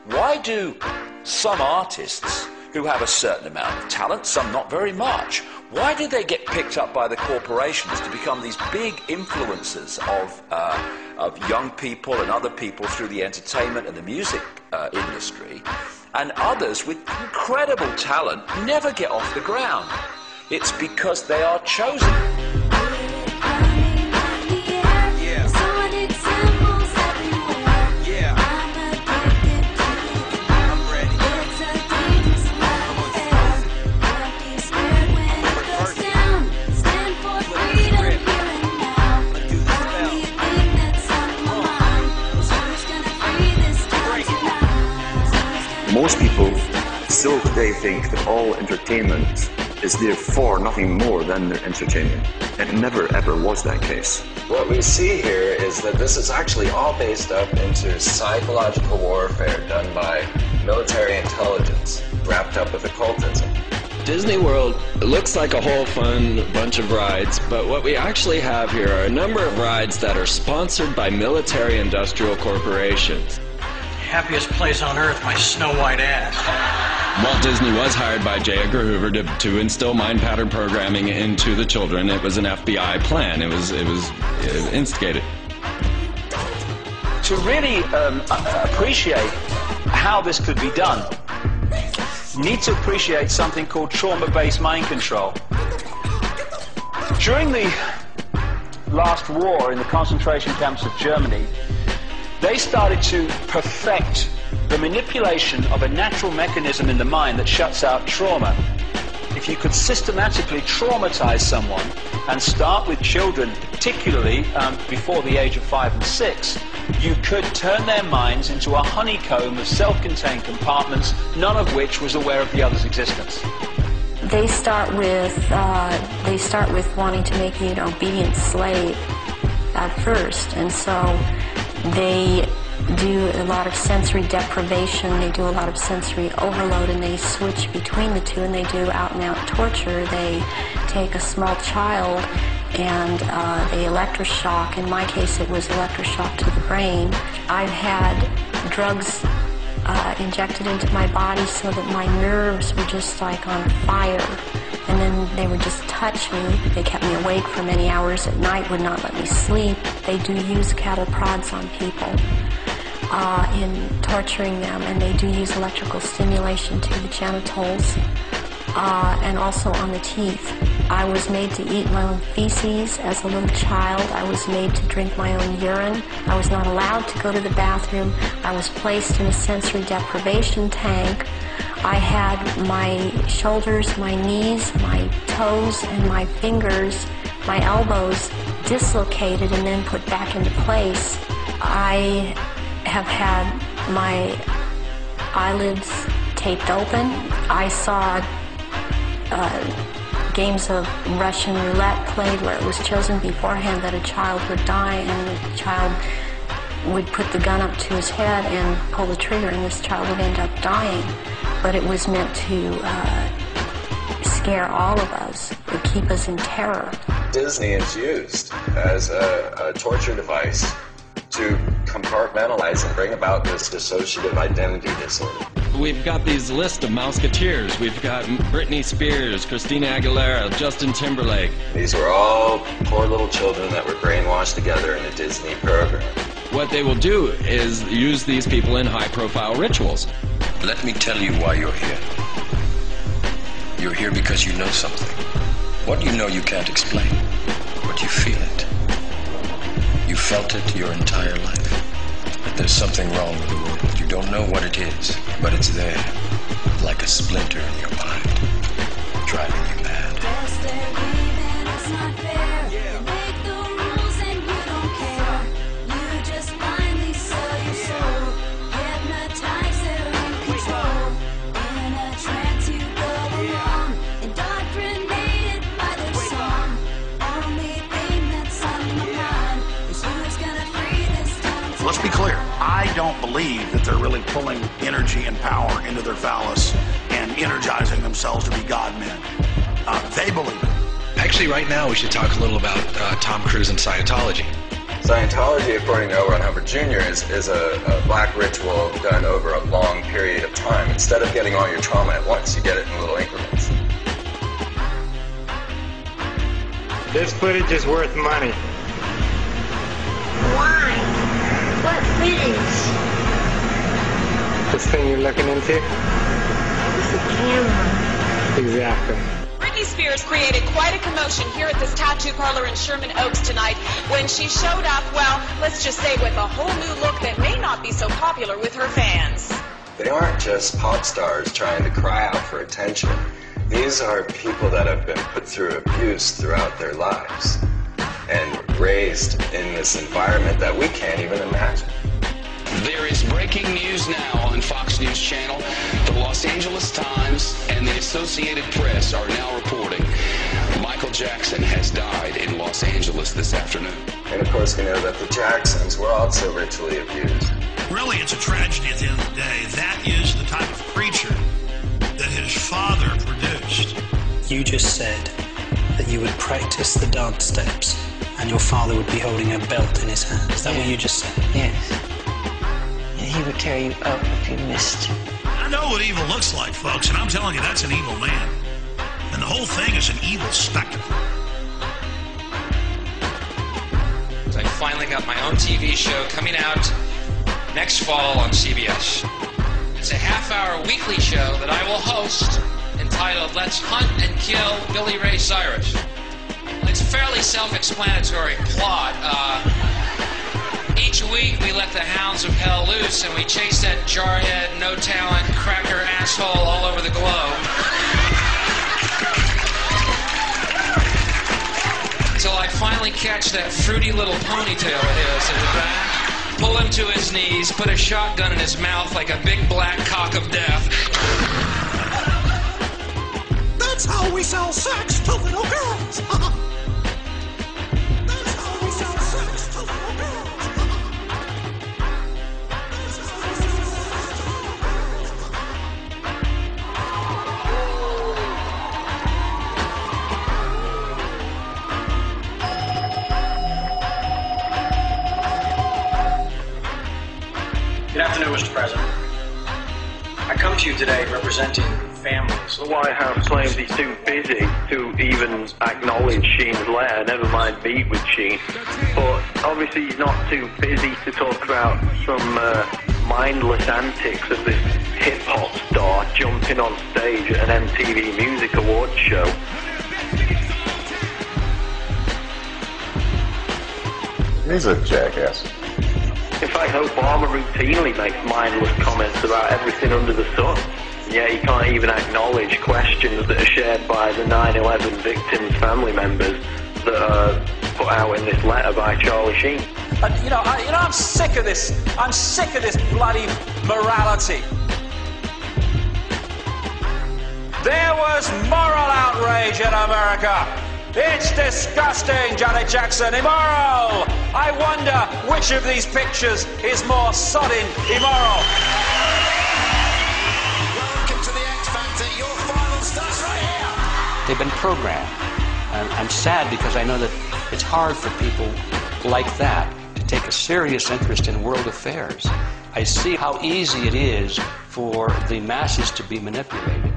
Why do some artists who have a certain amount of talent, some not very much, why do they get picked up by the corporations to become these big influencers of young people and other people through the entertainment and the music industry, and others with incredible talent never get off the ground? It's because they are chosen. Most people still today think that all entertainment is therefore nothing more than their entertainment. It never ever was that case. What we see here is that this is actually all based up into psychological warfare done by military intelligence, wrapped up with occultism. Disney World looks like a whole fun bunch of rides, but what we actually have here are a number of rides that are sponsored by military industrial corporations. Happiest place on earth, my snow white ass. Walt Disney was hired by J. Edgar Hoover to instill mind pattern programming into the children. It was an FBI plan. It was instigated. To really appreciate how this could be done, you need to appreciate something called trauma-based mind control. During the last war in the concentration camps of Germany, they started to perfect the manipulation of a natural mechanism in the mind that shuts out trauma. If you could systematically traumatize someone and start with children, particularly before the age of 5 and 6, you could turn their minds into a honeycomb of self-contained compartments, none of which was aware of the other's existence. They start with wanting to make you an obedient slave at first, and so they do a lot of sensory deprivation, they do a lot of sensory overload, and they switch between the two, and they do out-and-out torture. They take a small child and they electroshock. In my case, it was electroshock to the brain. I've had drugs injected into my body so that my nerves were just like on fire, and then they would just touch me. They kept me awake for many hours at night, would not let me sleep. They do use cattle prods on people in torturing them, and they do use electrical stimulation to the genitals and also on the teeth. I was made to eat my own feces as a little child. I was made to drink my own urine. I was not allowed to go to the bathroom. I was placed in a sensory deprivation tank. I had my shoulders, my knees, my toes, and my fingers, my elbows dislocated and then put back into place. I have had my eyelids taped open. I saw games of Russian roulette played where it was chosen beforehand that a child would die, and the child would put the gun up to his head and pull the trigger, and this child would end up dying. But it was meant to scare all of us, to keep us in terror. Disney is used as a torture device to compartmentalize and bring about this dissociative identity disorder. We've got these lists of Mouseketeers. We've got Britney Spears, Christina Aguilera, Justin Timberlake. These were all poor little children that were brainwashed together in a Disney program. What they will do is use these people in high-profile rituals. Let me tell you why you're here. You're here because you know something. What you know you can't explain, but you feel it. You felt it your entire life. That there's something wrong with the world. You don't know what it is, but it's there, like a splinter in your mind, driving you mad. Let's be clear, I don't believe that they're really pulling energy and power into their phallus and energizing themselves to be God-men. They believe it. Actually, right now we should talk a little about Tom Cruise and Scientology. Scientology, according to L. Ron Hubbard Jr., is a black ritual done over a long Instead of getting all your trauma at once, you get it in little increments. This footage is worth money. Why? What footage? This thing you're looking into? It's a camera. Exactly. Britney Spears created quite a commotion here at this tattoo parlor in Sherman Oaks tonight when she showed up, well, let's just say with a whole new look that may not be so popular with her fans. They aren't just pop stars trying to cry out for attention. These are people that have been put through abuse throughout their lives and raised in this environment that we can't even imagine. There is breaking news now on Fox News Channel. The Los Angeles Times and the Associated Press are now reporting Michael Jackson has died in Los Angeles this afternoon. And of course we know that the Jacksons were also ritually abused. Really, it's a tragedy at the end of the day. That is the type of creature that his father produced. You just said that you would practice the dance steps and your father would be holding a belt in his hand. Is that what you just said? Yes. And he would tear you up if you missed. I know what evil looks like, folks, and I'm telling you, that's an evil man. And the whole thing is an evil spectacle. I finally got my own TV show coming out next fall on CBS. It's a half-hour weekly show that I will host entitled Let's Hunt and Kill Billy Ray Cyrus. It's a fairly self-explanatory plot. Each week we let the hounds of hell loose and we chase that jarhead, no-talent, cracker asshole all over the globe. Until I finally catch that fruity little ponytail of his in the back, pull him to his knees, put a shotgun in his mouth like a big black cock of death. That's how we sell sex to little girls. That's how we sell sex to little girls. Good afternoon, Mr. President. I come to you today representing families. The White House claims he's too busy to even acknowledge Sheen's letter, never mind meet with Sheen. But obviously he's not too busy to talk about some mindless antics of this hip-hop star jumping on stage at an MTV Music Awards show. He's a jackass. In fact, Obama routinely makes mindless comments about everything under the sun. Yet he can't even acknowledge questions that are shared by the 9/11 victims' family members that are put out in this letter by Charlie Sheen. I'm sick of this. I'm sick of this bloody morality. There was moral outrage in America. It's disgusting, Janet Jackson. Immoral. I wonder which of these pictures is more sodding immoral. Welcome to the X Factor. Your final starts right here. They've been programmed. I'm sad because I know that it's hard for people like that to take a serious interest in world affairs. I see how easy it is for the masses to be manipulated.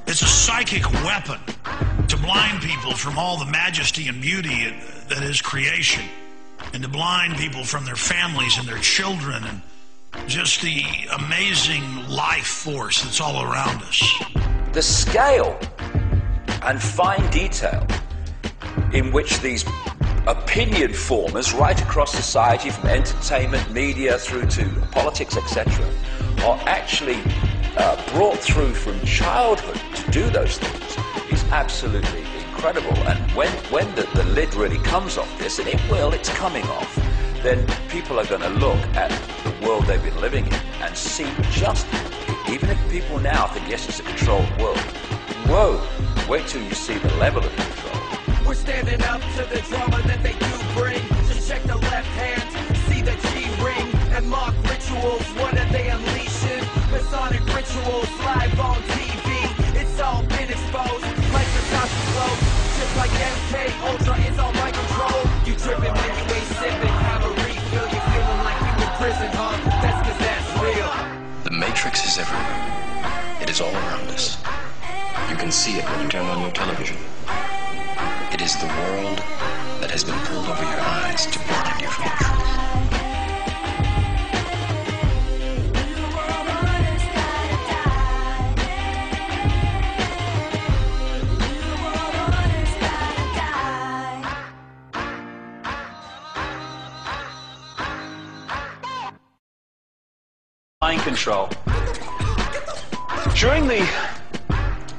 It's a psychic weapon to blind people from all the majesty and beauty that is creation, and to blind people from their families and their children and just the amazing life force that's all around us. The scale and fine detail in which these opinion formers right across society, from entertainment, media through to politics, etc., are actually brought through from childhood to do those things is absolutely incredible. And when the lid really comes off this, and it's coming off, then people are going to look at the world they've been living in and see just, even if people now think, yes, it's a controlled world, whoa, wait till you see the level of control. We're standing up to the drama that they do bring. Just check the left hand, see the G-ring, and mock rituals. What are they unleashing? Masonic rituals live on TV. It's all been exposed, like the Sasha flow. Just like MK Ultra is on my control. You tripping when you ain't sipping. Have a refill, you feeling like you in prison, huh? That's 'cause that's real. The Matrix is everywhere. is all around us. You can see it when you turn on your television. It is the world that has been pulled over your eyes to blind you from the truth. Mind control. During the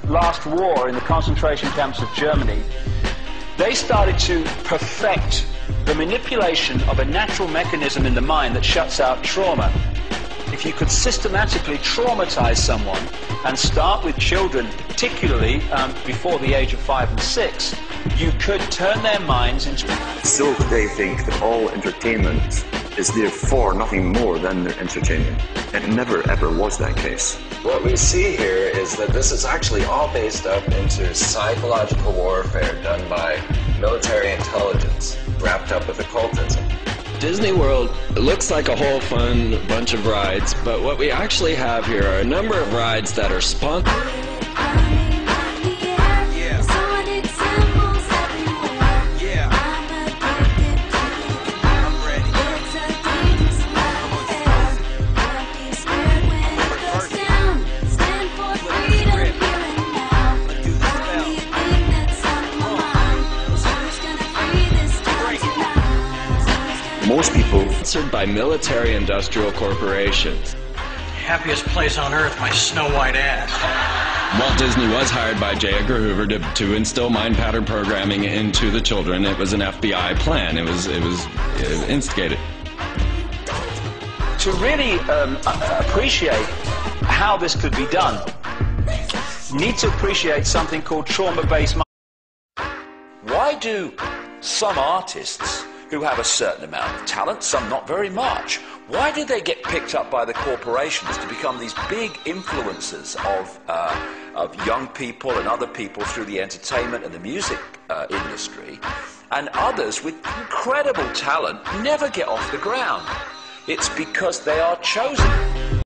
last war in the concentration camps of Germany, they started to perfect the manipulation of a natural mechanism in the mind that shuts out trauma. If you could systematically traumatize someone and start with children, particularly before the age of 5 and 6, you could turn their minds into... So they think that all entertainment is therefore nothing more than their entertainment. It never ever was that case. What we see here is that this is actually all based up into psychological warfare done by military intelligence, wrapped up with occultism. Disney World looks like a whole fun bunch of rides, but what we actually have here are a number of rides that are sponsored. Most people sponsored by military-industrial corporations. Happiest place on earth, my snow white ass. Walt Disney was hired by J. Edgar Hoover to instill mind pattern programming into the children. It was an FBI plan. It was instigated. To really appreciate how this could be done, you need to appreciate something called trauma-based mind. Why do some artists who have a certain amount of talent, some not very much, why do they get picked up by the corporations to become these big influencers of young people and other people through the entertainment and the music industry, and others with incredible talent never get off the ground? It's because they are chosen.